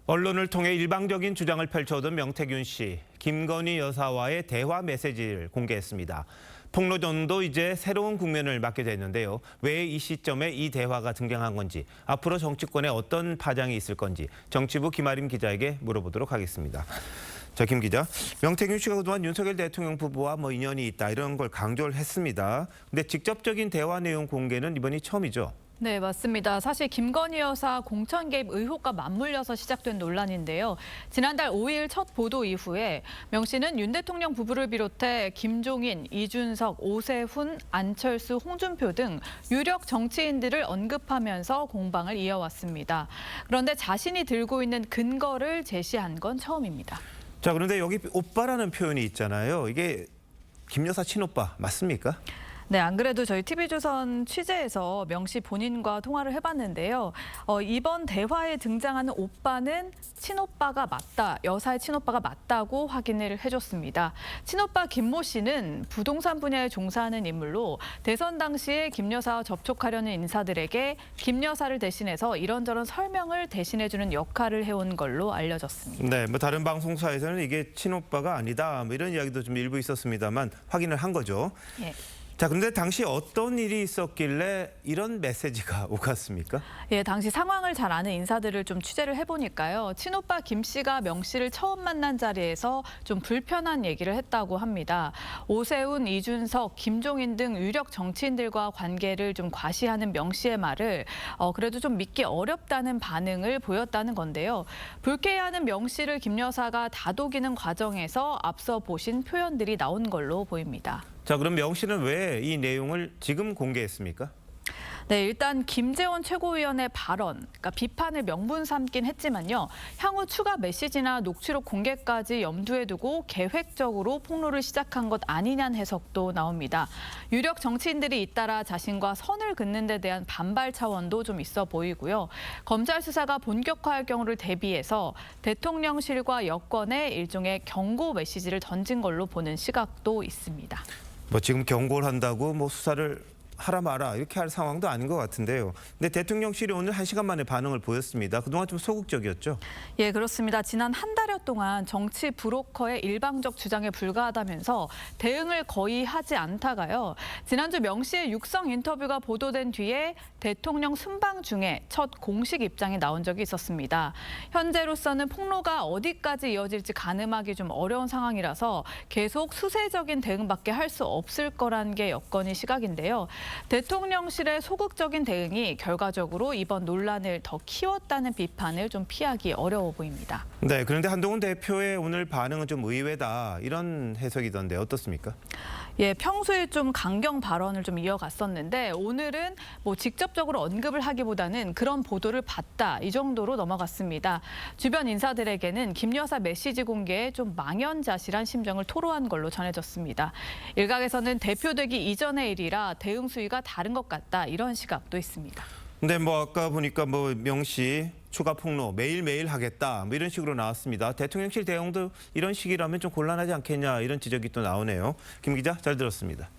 언론을 통해 일방적인 주장을 펼쳐오던 명태균 씨, 김건희 여사와의 대화 메시지를 공개했습니다. 폭로전도 이제 새로운 국면을 맞게 됐는데요. 왜 이 시점에 이 대화가 등장한 건지, 앞으로 정치권에 어떤 파장이 있을 건지 정치부 김아림 기자에게 물어보도록 하겠습니다. 자, 김 기자, 명태균 씨가 그동안 윤석열 대통령 부부와 인연이 있다 이런 걸 강조를 했습니다. 근데 직접적인 대화 내용 공개는 이번이 처음이죠? 네, 맞습니다. 사실 김건희 여사 공천 개입 의혹과 맞물려서 시작된 논란인데요. 지난달 5일 첫 보도 이후에 명 씨는 윤 대통령 부부를 비롯해 김종인, 이준석, 오세훈, 안철수, 홍준표 등 유력 정치인들을 언급하면서 공방을 이어왔습니다. 그런데 자신이 들고 있는 근거를 제시한 건 처음입니다. 자, 그런데 여기 오빠라는 표현이 있잖아요. 이게 김 여사 친오빠 맞습니까? 네, 안 그래도 저희 TV조선 취재에서 명 씨 본인과 통화를 해봤는데요. 이번 대화에 등장하는 오빠는 친오빠가 맞다, 여사의 친오빠가 맞다고 확인을 해줬습니다. 친오빠 김모 씨는 부동산 분야에 종사하는 인물로 대선 당시에 김 여사와 접촉하려는 인사들에게 김 여사를 대신해서 이런저런 설명을 대신해주는 역할을 해온 걸로 알려졌습니다. 네, 다른 방송사에서는 이게 친오빠가 아니다 이런 이야기도 좀 일부 있었습니다만 확인을 한 거죠. 예. 자, 그런데 당시 어떤 일이 있었길래 이런 메시지가 오갔습니까? 예, 당시 상황을 잘 아는 인사들을 좀 취재를 해보니까요. 친오빠 김 씨가 명 씨를 처음 만난 자리에서 좀 불편한 얘기를 했다고 합니다. 오세훈, 이준석, 김종인 등 유력 정치인들과 관계를 좀 과시하는 명 씨의 말을 그래도 좀 믿기 어렵다는 반응을 보였다는 건데요. 불쾌해하는 명 씨를 김 여사가 다독이는 과정에서 앞서 보신 표현들이 나온 걸로 보입니다. 자, 그럼 명 씨는 왜 이 내용을 지금 공개했습니까? 네, 일단 김재원 최고위원의 발언, 그러니까 비판을 명분 삼긴 했지만요. 향후 추가 메시지나 녹취록 공개까지 염두에 두고 계획적으로 폭로를 시작한 것 아니냐는 해석도 나옵니다. 유력 정치인들이 잇따라 자신과 선을 긋는 데 대한 반발 차원도 좀 있어 보이고요. 검찰 수사가 본격화할 경우를 대비해서 대통령실과 여권에 일종의 경고 메시지를 던진 걸로 보는 시각도 있습니다. 지금 경고를 한다고 수사를 하라 마라 이렇게 할 상황도 아닌 것 같은데요. 근데 대통령실이 오늘 1시간 만에 반응을 보였습니다. 그동안 좀 소극적이었죠? 예, 그렇습니다. 지난 한 달여 동안 정치 브로커의 일방적 주장에 불과하다면서 대응을 거의 하지 않다가요. 지난주 명 씨의 육성 인터뷰가 보도된 뒤에 대통령 순방 중에 첫 공식 입장이 나온 적이 있었습니다. 현재로서는 폭로가 어디까지 이어질지 가늠하기 좀 어려운 상황이라서 계속 수세적인 대응밖에 할 수 없을 거란 게 여건이 시각인데요. 대통령실의 소극적인 대응이 결과적으로 이번 논란을 더 키웠다는 비판을 좀 피하기 어려워 보입니다. 네, 그런데 한동훈 대표의 오늘 반응은 좀 의외다 이런 해석이던데 어떻습니까? 예, 평소에 좀 강경 발언을 좀 이어갔었는데 오늘은 직접적으로 언급을 하기보다는 그런 보도를 봤다 이 정도로 넘어갔습니다. 주변 인사들에게는 김 여사 메시지 공개에 좀 망연자실한 심정을 토로한 걸로 전해졌습니다. 일각에서는 대표되기 이전의 일이라 대응 수위가 다른 것 같다 이런 시각도 있습니다. 근데 아까 보니까 명 씨 추가 폭로 매일매일 하겠다 이런 식으로 나왔습니다. 대통령실 대응도 이런 식이라면 좀 곤란하지 않겠냐 이런 지적이 또 나오네요. 김 기자 잘 들었습니다.